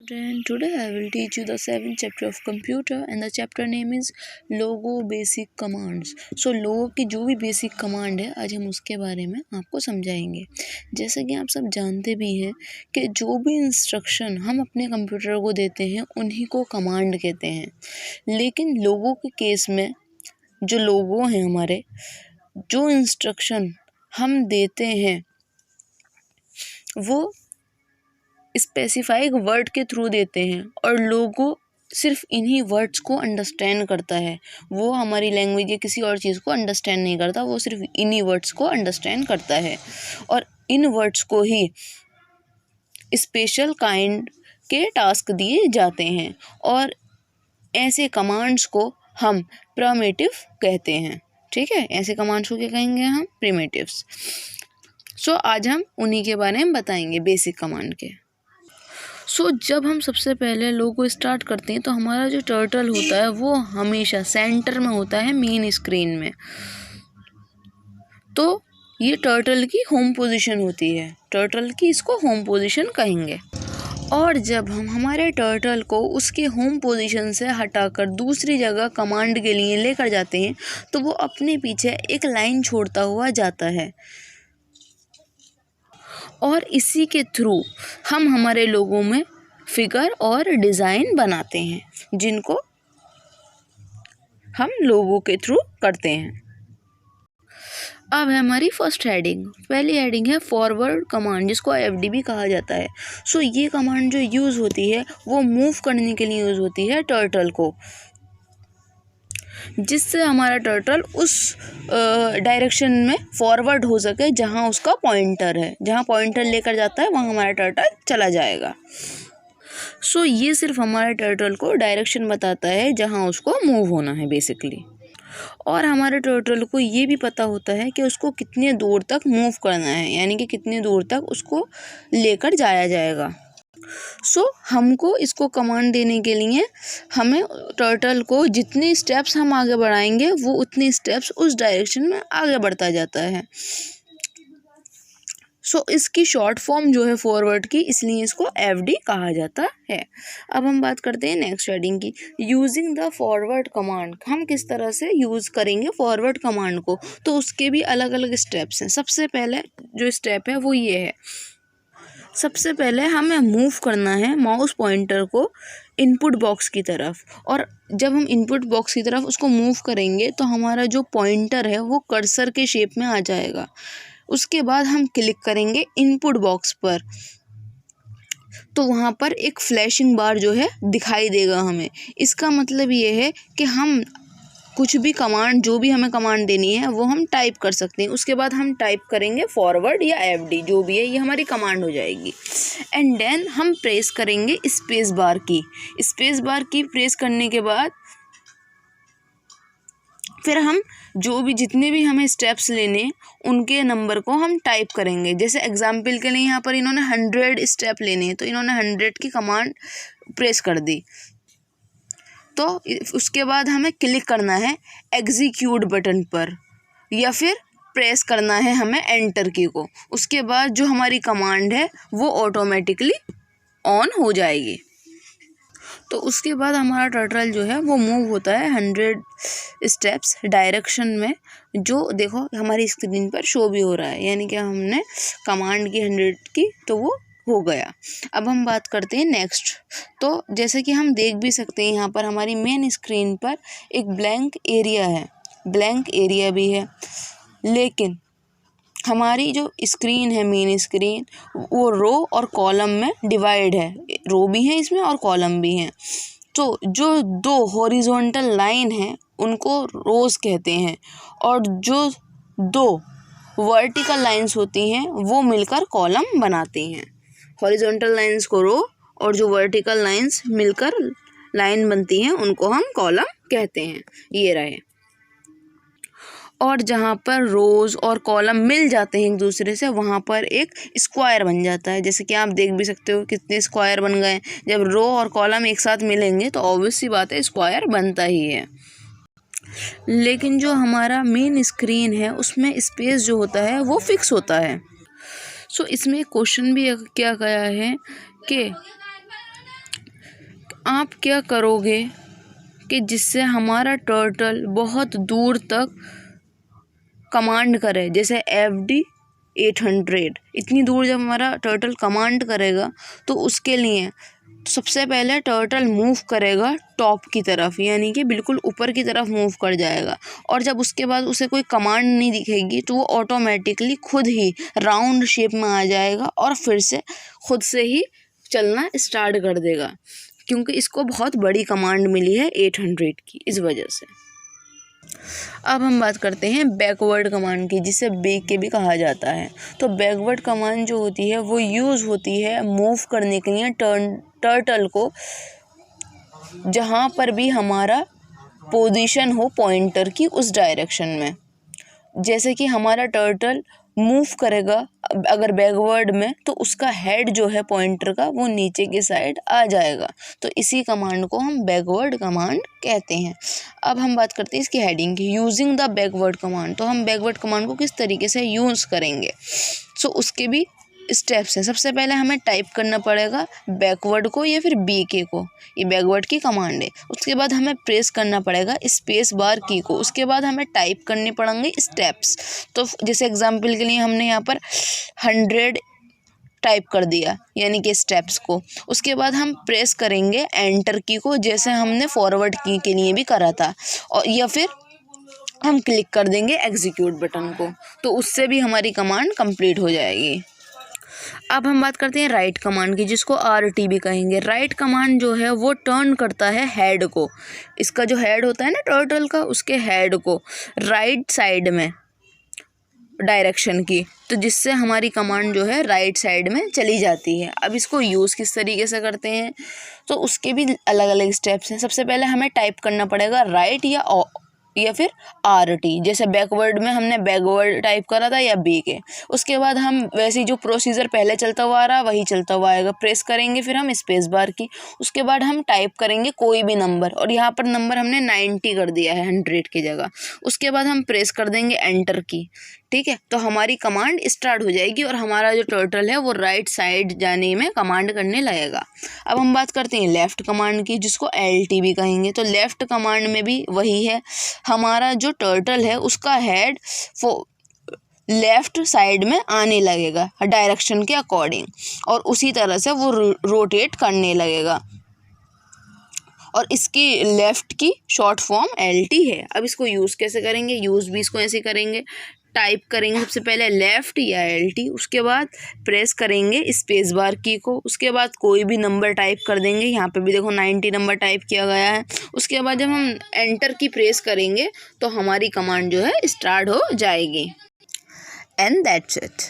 And today I will teach you the 7th chapter of computer and the chapter name is logo basic commands. So logo की जो भी basic command है आज हम उसके बारे में आपको समझाएंगे। जैसे कि आप सब जानते भी हैं कि जो भी इंस्ट्रक्शन हम अपने कंप्यूटर को देते हैं उन्हीं को कमांड कहते हैं। लेकिन लोगो के केस में जो लोगो हैं हमारे, जो इंस्ट्रक्शन हम देते हैं वो स्पेसिफाइड वर्ड के थ्रू देते हैं और लोगो सिर्फ इन्हीं वर्ड्स को अंडरस्टैंड करता है। वो हमारी लैंग्वेज या किसी और चीज़ को अंडरस्टैंड नहीं करता, वो सिर्फ इन्हीं वर्ड्स को अंडरस्टैंड करता है और इन वर्ड्स को ही स्पेशल काइंड के टास्क दिए जाते हैं और ऐसे कमांड्स को हम प्रिमिटिव कहते हैं। ठीक है, ऐसे कमांड्स को क्या कहेंगे हम? प्रिमिटिव्स। सो आज हम उन्हीं के बारे में बताएंगे, बेसिक कमांड के। जब हम सबसे पहले लोगो स्टार्ट करते हैं तो हमारा जो टर्टल होता है वो हमेशा सेंटर में होता है मेन स्क्रीन में। तो ये टर्टल की होम पोजीशन होती है, टर्टल की इसको होम पोजीशन कहेंगे। और जब हम हमारे टर्टल को उसके होम पोजीशन से हटाकर दूसरी जगह कमांड के लिए लेकर जाते हैं तो वो अपने पीछे एक लाइन छोड़ता हुआ जाता है और इसी के थ्रू हम हमारे लोगों में फिगर और डिज़ाइन बनाते हैं जिनको हम लोगों के थ्रू करते हैं। अब है हमारी फर्स्ट हेडिंग। पहली हेडिंग है फॉरवर्ड कमांड, जिसको एफडी भी कहा जाता है। ये कमांड जो यूज़ होती है वो मूव करने के लिए यूज़ होती है टर्टल को, जिससे हमारा टर्टल उस डायरेक्शन में फॉरवर्ड हो सके जहां उसका पॉइंटर है। जहां पॉइंटर लेकर जाता है वहां हमारा टर्टल चला जाएगा। ये सिर्फ हमारे टर्टल को डायरेक्शन बताता है जहां उसको मूव होना है बेसिकली। और हमारे टर्टल को ये भी पता होता है कि उसको कितने दूर तक मूव करना है, यानी कि कितने दूर तक उसको लेकर जाया जाएगा। हमको इसको कमांड देने के लिए हमें टर्टल को जितने स्टेप्स हम आगे बढ़ाएंगे वो उतने स्टेप्स उस डायरेक्शन में आगे बढ़ता जाता है। इसकी शॉर्ट फॉर्म जो है फॉरवर्ड की, इसलिए इसको एफडी कहा जाता है। अब हम बात करते हैं नेक्स्ट हेडिंग की, यूजिंग द फॉरवर्ड कमांड। हम किस तरह से यूज़ करेंगे फॉरवर्ड कमांड को, तो उसके भी अलग अलग स्टेप्स हैं। सबसे पहले जो स्टेप है वो ये है, सबसे पहले हमें मूव करना है माउस पॉइंटर को इनपुट बॉक्स की तरफ, और जब हम इनपुट बॉक्स की तरफ उसको मूव करेंगे तो हमारा जो पॉइंटर है वो कर्सर के शेप में आ जाएगा। उसके बाद हम क्लिक करेंगे इनपुट बॉक्स पर तो वहाँ पर एक फ्लैशिंग बार जो है दिखाई देगा हमें। इसका मतलब ये है कि हम कुछ भी कमांड, जो भी हमें कमांड देनी है वो हम टाइप कर सकते हैं। उसके बाद हम टाइप करेंगे फॉरवर्ड या एफडी, जो भी है ये हमारी कमांड हो जाएगी। एंड देन हम प्रेस करेंगे स्पेस बार की। स्पेस बार की प्रेस करने के बाद फिर हम जो भी जितने भी हमें स्टेप्स लेने उनके नंबर को हम टाइप करेंगे। जैसे एग्जाम्पल के लिए यहाँ पर इन्होंने 100 स्टेप लेने हैं तो इन्होंने 100 की कमांड प्रेस कर दी। तो उसके बाद हमें क्लिक करना है एग्जीक्यूट बटन पर या फिर प्रेस करना है हमें एंटर की को। उसके बाद जो हमारी कमांड है वो ऑटोमेटिकली ऑन हो जाएगी। तो उसके बाद हमारा टर्टल जो है वो मूव होता है 100 स्टेप्स डायरेक्शन में, जो देखो हमारी स्क्रीन पर शो भी हो रहा है, यानी कि हमने कमांड की 100 की तो वो हो गया। अब हम बात करते हैं नेक्स्ट। तो जैसे कि हम देख भी सकते हैं यहाँ पर हमारी मेन स्क्रीन पर एक ब्लैंक एरिया है, ब्लैंक एरिया भी है, लेकिन हमारी जो स्क्रीन है मेन स्क्रीन वो रो और कॉलम में डिवाइड है। रो भी है इसमें और कॉलम भी हैं। तो जो दो हॉरिजॉन्टल लाइन हैं उनको रोज कहते हैं और जो दो वर्टिकल लाइंस होती हैं वो मिलकर कॉलम बनाती हैं। हॉरिजॉन्टल लाइंस को रो और जो वर्टिकल लाइंस मिलकर लाइन बनती हैं उनको हम कॉलम कहते हैं। ये रहे। और जहाँ पर रोज़ और कॉलम मिल जाते हैं एक दूसरे से वहाँ पर एक स्क्वायर बन जाता है। जैसे कि आप देख भी सकते हो कितने स्क्वायर बन गए। जब रो और कॉलम एक साथ मिलेंगे तो ऑब्वियस सी बात है स्क्वायर बनता ही है। लेकिन जो हमारा मेन स्क्रीन है उसमें स्पेस जो होता है वो फिक्स होता है। इसमें क्वेश्चन भी क्या गया है कि आप क्या करोगे कि जिससे हमारा टर्टल बहुत दूर तक कमांड करे, जैसे FD 800 इतनी दूर जब हमारा टर्टल कमांड करेगा तो उसके लिए सबसे पहले टर्टल मूव करेगा टॉप की तरफ, यानी कि बिल्कुल ऊपर की तरफ मूव कर जाएगा। और जब उसके बाद उसे कोई कमांड नहीं दिखेगी तो वो ऑटोमेटिकली खुद ही राउंड शेप में आ जाएगा और फिर से खुद से ही चलना स्टार्ट कर देगा, क्योंकि इसको बहुत बड़ी कमांड मिली है 800 की, इस वजह से। अब हम बात करते हैं बैकवर्ड कमांड की, जिसे बैक के भी कहा जाता है। तो बैकवर्ड कमांड जो होती है वो यूज़ होती है मूव करने के लिए टर्टल को जहाँ पर भी हमारा पोजीशन हो पॉइंटर की उस डायरेक्शन में। जैसे कि हमारा टर्टल मूव करेगा अगर बैकवर्ड में, तो उसका हेड जो है पॉइंटर का वो नीचे की साइड आ जाएगा। तो इसी कमांड को हम बैकवर्ड कमांड कहते हैं। अब हम बात करते हैं इसकी हेडिंग की, यूजिंग द बैकवर्ड कमांड। तो हम बैकवर्ड कमांड को किस तरीके से यूज़ करेंगे, सो उसके भी स्टेप्स हैं। सबसे पहले हमें टाइप करना पड़ेगा बैकवर्ड को या फिर BK को, ये बैकवर्ड की कमांड है। उसके बाद हमें प्रेस करना पड़ेगा स्पेस बार की को। उसके बाद हमें टाइप करने पड़ेंगे स्टेप्स। तो जैसे एग्जांपल के लिए हमने यहाँ पर 100 टाइप कर दिया, यानी कि स्टेप्स को। उसके बाद हम प्रेस करेंगे एंटर की को, जैसे हमने फॉरवर्ड की के लिए भी करा था, और या फिर हम क्लिक कर देंगे एग्जीक्यूट बटन को, तो उससे भी हमारी कमांड कंप्लीट हो जाएगी। अब हम बात करते हैं राइट कमांड की, जिसको RT भी कहेंगे। राइट कमांड जो है वो टर्न करता है हेड को, इसका जो हेड होता है ना टर्टल का, उसके हेड को राइट साइड में डायरेक्शन की, तो जिससे हमारी कमांड जो है राइट साइड में चली जाती है। अब इसको यूज़ किस तरीके से करते हैं, तो उसके भी अलग अलग स्टेप्स हैं। सबसे पहले हमें टाइप करना पड़ेगा राइट या फिर RT, जैसे बैकवर्ड में हमने बैकवर्ड टाइप करा था या BK। उसके बाद हम वैसे जो प्रोसीजर पहले चलता हुआ आ रहा वही चलता हुआ आएगा। प्रेस करेंगे फिर हम स्पेस बार की, उसके बाद हम टाइप करेंगे कोई भी नंबर, और यहाँ पर नंबर हमने 90 कर दिया है 100 की जगह। उसके बाद हम प्रेस कर देंगे एंटर की, ठीक है। तो हमारी कमांड स्टार्ट हो जाएगी और हमारा जो टर्टल है वो राइट साइड जाने में कमांड करने लगेगा। अब हम बात करते हैं लेफ़्ट कमांड की, जिसको LT भी कहेंगे। तो लेफ़्ट कमांड में भी वही है, हमारा जो टर्टल है उसका हेड लेफ़्ट साइड में आने लगेगा डायरेक्शन के अकॉर्डिंग, और उसी तरह से वो रोटेट करने लगेगा, और इसकी लेफ़्ट की शॉर्ट फॉर्म LT है। अब इसको यूज़ कैसे करेंगे, यूज़ भी इसको ऐसे करेंगे, टाइप करेंगे सबसे पहले लेफ़्ट या LT, उसके बाद प्रेस करेंगे स्पेस बार की को, उसके बाद कोई भी नंबर टाइप कर देंगे। यहाँ पे भी देखो 90 नंबर टाइप किया गया है। उसके बाद जब हम एंटर की प्रेस करेंगे तो हमारी कमांड जो है स्टार्ट हो जाएगी। And that's it.